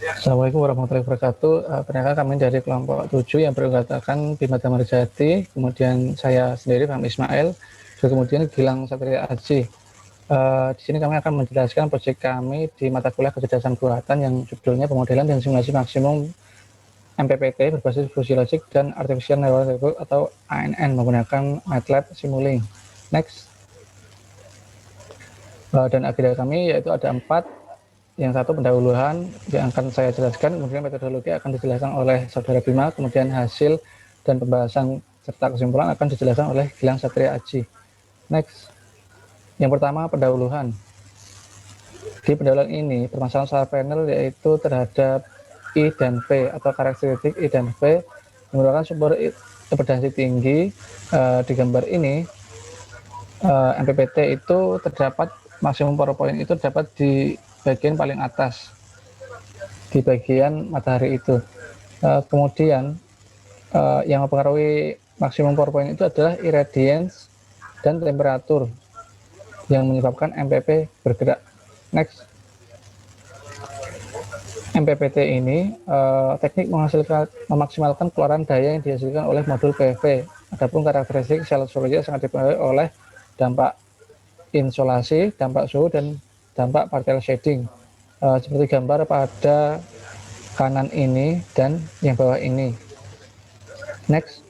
Assalamualaikum warahmatullahi wabarakatuh. Perkenalkan kami dari kelompok 7 yang beranggotakan Bima Damarjati, kemudian saya sendiri Fahmi Ismail, dan kemudian Gilang Satria Aji. Di sini kami akan menjelaskan proyek kami di mata kuliah kecerdasan buatan yang judulnya pemodelan dan simulasi maksimum MPPT berbasis fusi logik dan artificial neural network atau ANN menggunakan MATLAB Simulink. Next. Dan agenda kami yaitu ada 4. Yang satu pendahuluan yang akan saya jelaskan, kemudian metodologi akan dijelaskan oleh saudara Bima, kemudian hasil dan pembahasan serta kesimpulan akan dijelaskan oleh Gilang Satria Aji. Next. Yang pertama pendahuluan. Di pendahuluan ini permasalahan soal panel yaitu terhadap I dan P atau karakteristik I dan P menggunakan sumber impedansi tinggi. Di gambar ini MPPT itu terdapat maksimum power point itu terdapat di bagian paling atas di bagian matahari itu. Kemudian yang mempengaruhi maksimum power point itu adalah irradiance dan temperatur yang menyebabkan MPP bergerak. Next. MPPT ini teknik memaksimalkan keluaran daya yang dihasilkan oleh modul PV. Adapun karakteristik sel surya sangat dipengaruhi oleh dampak insolasi, dampak suhu, dan dampak partial shading. Seperti gambar pada kanan ini dan yang bawah ini. Next.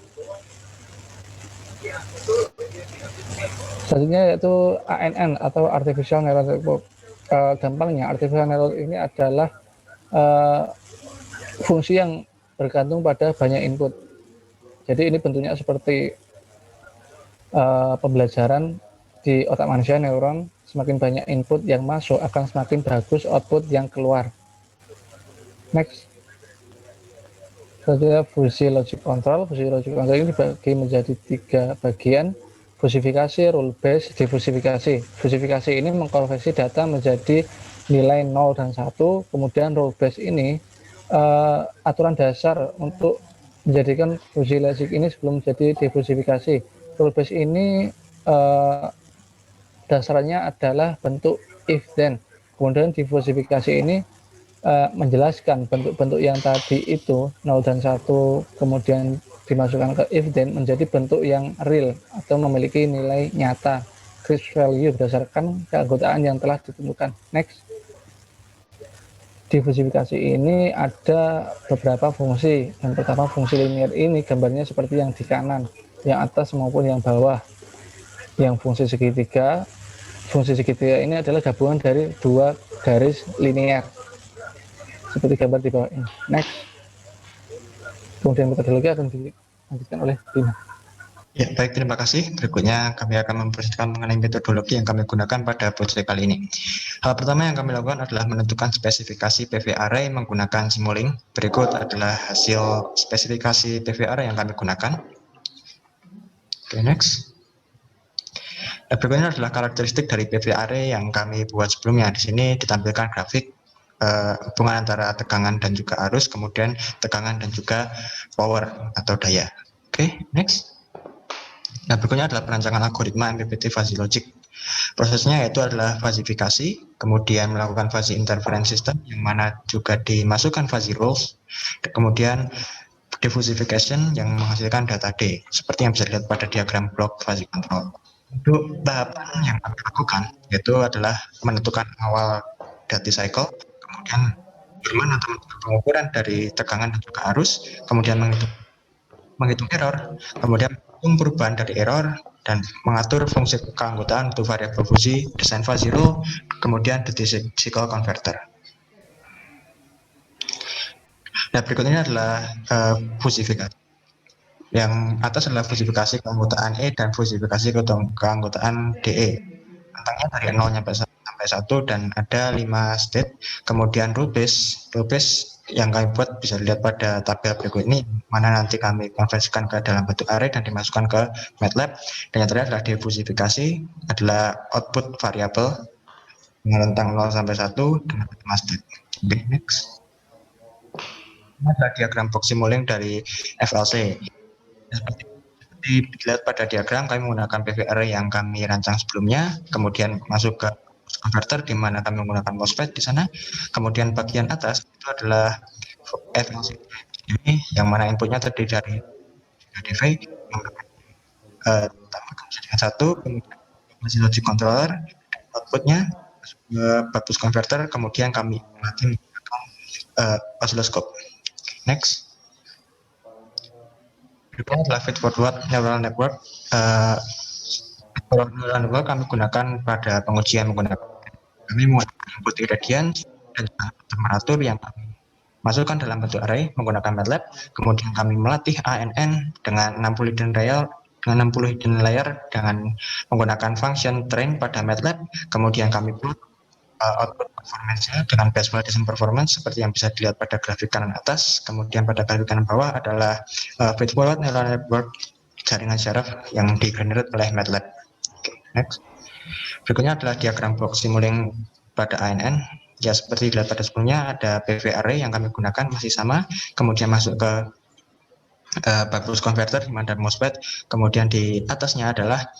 Selanjutnya yaitu ANN atau Artificial Neural Network. Gampangnya Artificial Neural ini adalah fungsi yang bergantung pada banyak input. Jadi ini bentuknya seperti pembelajaran di otak manusia, neuron. Semakin banyak input yang masuk akan semakin bagus output yang keluar. Next. Selanjutnya fusi logic control. Fusi logic control ini dibagi menjadi 3 bagian: fusifikasi, rule base, difusifikasi. Fusifikasi ini mengkonversi data menjadi nilai 0 dan 1. Kemudian rule base ini aturan dasar untuk menjadikan fusi logic ini sebelum menjadi difusifikasi. Rule base ini dasarnya adalah bentuk if then. Kemudian difusifikasi ini menjelaskan bentuk-bentuk yang tadi itu 0 dan 1 kemudian dimasukkan ke if then menjadi bentuk yang real atau memiliki nilai nyata, crisp value berdasarkan keanggotaan yang telah ditentukan. Next. Difusifikasi ini ada beberapa fungsi. Yang pertama fungsi linear ini gambarnya seperti yang di kanan, yang atas maupun yang bawah. Yang fungsi segitiga ini adalah gabungan dari 2 garis linear seperti gambar di bawah ini. Next. Kemudian metodologi akan dilanjutkan oleh Bima. Ya, baik, terima kasih. Berikutnya kami akan mempresentasikan mengenai metodologi yang kami gunakan pada proyek kali ini. Hal pertama yang kami lakukan adalah menentukan spesifikasi PV array menggunakan Simulink. Berikut adalah hasil spesifikasi PV array yang kami gunakan. Oke, next. Nah, berikutnya adalah karakteristik dari PV array yang kami buat sebelumnya. Di sini ditampilkan grafik hubungan antara tegangan dan juga arus, kemudian tegangan dan juga power atau daya. Oke, next. Nah, berikutnya adalah perancangan algoritma MPPT fuzzy logic. Prosesnya yaitu adalah fazifikasi, kemudian melakukan fuzzy interference system, yang mana juga dimasukkan fuzzy rules, kemudian diffusification yang menghasilkan data D, seperti yang bisa dilihat pada diagram block fuzzy control. Untuk tahapan yang kami lakukan yaitu adalah menentukan awal data cycle, kemudian bermain atau pengukuran dari tegangan dan juga arus, kemudian menghitung error, kemudian perubahan dari error, dan mengatur fungsi keanggotaan untuk variabel fusi, desain fuzzy rule, kemudian duty cycle converter. Nah, berikutnya adalah fusifikasi. Yang atas adalah fusifikasi keanggotaan E dan fusifikasi keanggotaan DE. Rentangnya dari 0 sampai 1 dan ada 5 state. Kemudian rule base yang kami buat bisa dilihat pada tabel berikut ini, mana nanti kami konversikan ke dalam bentuk array dan dimasukkan ke MATLAB. Dan yang terakhir adalah difusifikasi, adalah output variabel dengan rentang 0 sampai 1 dengan 5 state. Okay, next. Ini adalah diagram box Simulink dari FLC. Seperti dilihat pada diagram, kami menggunakan PV array yang kami rancang sebelumnya, kemudian masuk ke converter di mana kami menggunakan MOSFET di sana. Kemudian bagian atas itu adalah FLC ini yang mana inputnya terdiri dari DV yang tambahkan dengan satu, kemudian masih logic controller, outputnya bus converter, kemudian kami melatih menggunakan oscilloscope. Next. Berikutnya adalah feedforward neural network. Neural network kami gunakan pada pengujian menggunakan kami menggunakan input irradiance dan temperatur yang kami masukkan dalam bentuk array menggunakan MATLAB. Kemudian kami melatih ANN dengan 60 hidden layer dengan menggunakan function train pada MATLAB. Kemudian kami plot output performance-nya dengan base validation performance seperti yang bisa dilihat pada grafik kanan atas. Kemudian pada grafik kanan bawah adalah feedforward neural network jaringan syaraf yang di-generate oleh MATLAB. Okay, next. Berikutnya adalah diagram box Simulink pada ANN. Ya, seperti dilihat pada sebelumnya, ada PV array yang kami gunakan masih sama, kemudian masuk ke bus converter di mana MOSFET, kemudian di atasnya adalah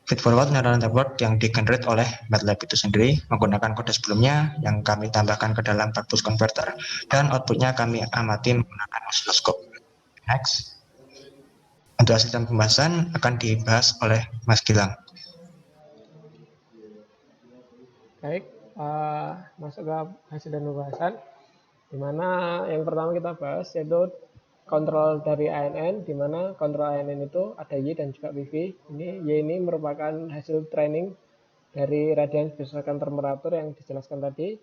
feedforward neural network yang di-generate oleh MATLAB itu sendiri menggunakan kode sebelumnya yang kami tambahkan ke dalam bus converter, dan outputnya kami amati menggunakan oscilloscope. Next. Untuk hasil dan pembahasan akan dibahas oleh Mas Gilang. Baik, masuk ke hasil dan pembahasan, di mana yang pertama kita bahas yaitu kontrol dari ANN, di mana kontrol ANN itu ada Y dan juga PV. Y ini merupakan hasil training dari radians berdasarkan temperatur yang dijelaskan tadi.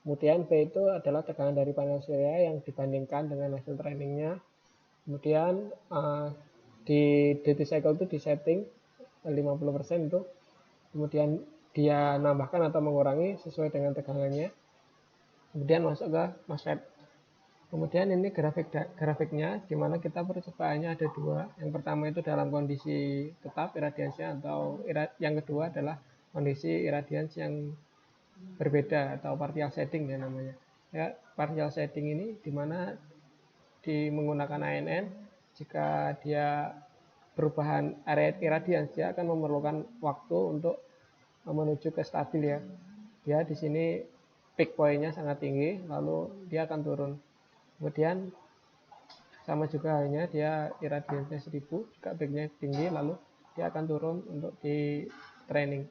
Kemudian P itu adalah tegangan dari panel surya yang dibandingkan dengan hasil trainingnya. Kemudian di duty cycle itu disetting 50% itu. Kemudian dia nambahkan atau mengurangi sesuai dengan tegangannya. Kemudian masuk ke MOSFET. Kemudian ini grafiknya, di mana kita percobaannya ada dua. Yang pertama itu dalam kondisi tetap iradiansinya, atau yang kedua adalah kondisi iradians yang berbeda atau partial setting ya namanya. Ya, partial setting ini di mana menggunakan ANN, jika dia perubahan area iradians, dia akan memerlukan waktu untuk menuju ke stabil ya. Dia di sini peak point-nya sangat tinggi, lalu dia akan turun. Kemudian sama juga halnya, dia iradiansinya 1000, juga peaknya tinggi, lalu dia akan turun untuk di training.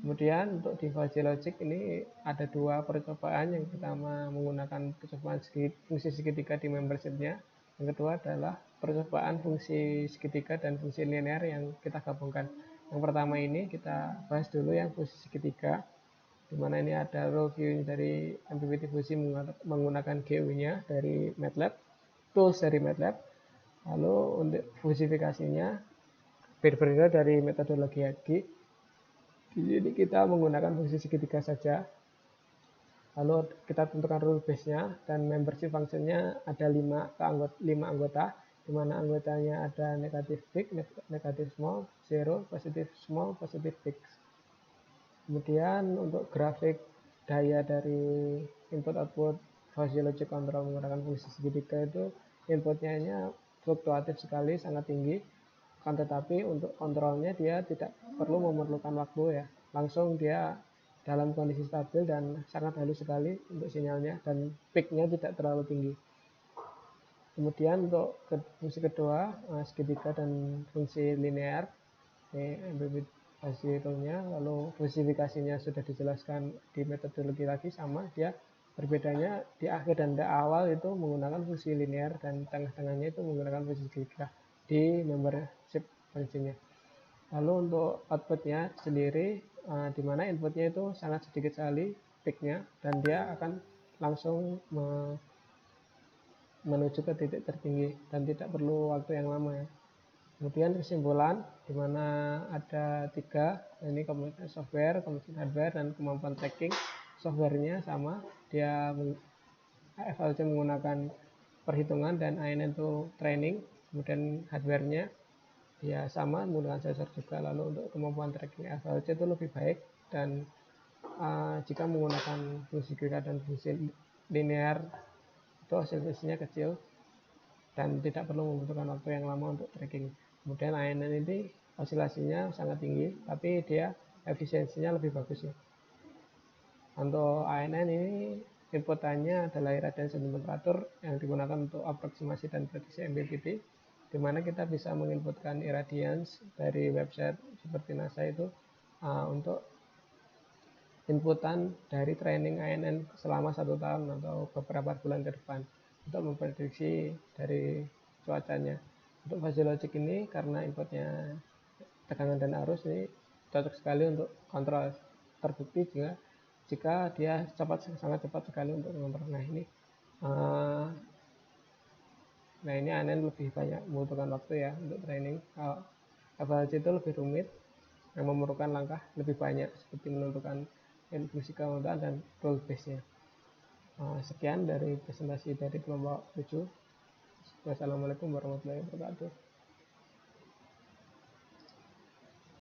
Kemudian untuk di fuzzy logic ini ada dua percobaan. Yang pertama menggunakan percobaan fungsi segitiga di membership-nya. Yang kedua adalah percobaan fungsi segitiga dan fungsi linear yang kita gabungkan. Yang pertama ini kita bahas dulu yang fungsi segitiga, di mana ini ada rule view dari MPPT Fuji menggunakan GU-nya dari MATLAB, tools dari MATLAB. Lalu untuk fusifikasinya berbeda dari metodologi Hagi. Di sini kita menggunakan fungsi segitiga saja. Lalu kita tentukan rule base-nya, dan membership function-nya ada 5 anggota, di mana anggotanya ada negatif big, negatif small, zero, positif small, positif big. Kemudian untuk grafik daya dari input output fuzzy logic control menggunakan fungsi segitiga itu, inputnya fluktuatif sekali, sangat tinggi. Kan tetapi untuk kontrolnya dia tidak perlu memerlukan waktu ya, langsung dia dalam kondisi stabil dan sangat halus sekali untuk sinyalnya, dan peaknya tidak terlalu tinggi. Kemudian untuk fungsi kedua, segitiga dan fungsi linear, ini hasilnya, lalu fusifikasinya sudah dijelaskan di metodologi lagi sama, dia berbedanya di akhir dan di awal itu menggunakan fungsi linear, dan tengah-tengahnya itu menggunakan fungsi segitiga di membership functionnya. Lalu untuk outputnya sendiri, di mana inputnya itu sangat sedikit sekali peaknya, dan dia akan langsung menuju ke titik tertinggi dan tidak perlu waktu yang lama ya. Kemudian kesimpulan, di mana ada 3, ini kemampuan software, kemampuan hardware, dan kemampuan tracking. Softwarenya sama, dia FLC menggunakan perhitungan dan ANN itu training. Kemudian hardwarenya ya sama, menggunakan sensor juga. Lalu untuk kemampuan tracking FLC itu lebih baik, dan jika menggunakan fungsi grid dan fungsi linear itu hasil-hasilnya kecil dan tidak perlu membutuhkan waktu yang lama untuk tracking. Kemudian ANN ini osilasinya sangat tinggi, tapi dia efisiensinya lebih bagus ya. Untuk ANN ini inputannya adalah irradiance dan temperatur yang digunakan untuk aproksimasi dan prediksi MPPT, di mana kita bisa menginputkan irradiance dari website seperti NASA itu untuk inputan dari training ANN selama 1 tahun atau beberapa bulan ke depan untuk memprediksi dari cuacanya. Untuk fuzzy logic ini karena inputnya tegangan dan arus ini cocok sekali untuk kontrol. Terbukti jika dia sangat cepat sekali untuk mengontrol. Nah ini ANN lebih banyak membutuhkan waktu ya untuk training. Kalau FHC itu lebih rumit, yang memerlukan langkah lebih banyak seperti menentukan inklusi keanggotaan dan rule base-nya. Sekian dari presentasi dari kelompok 7. Wassalamualaikum warahmatullahi wabarakatuh.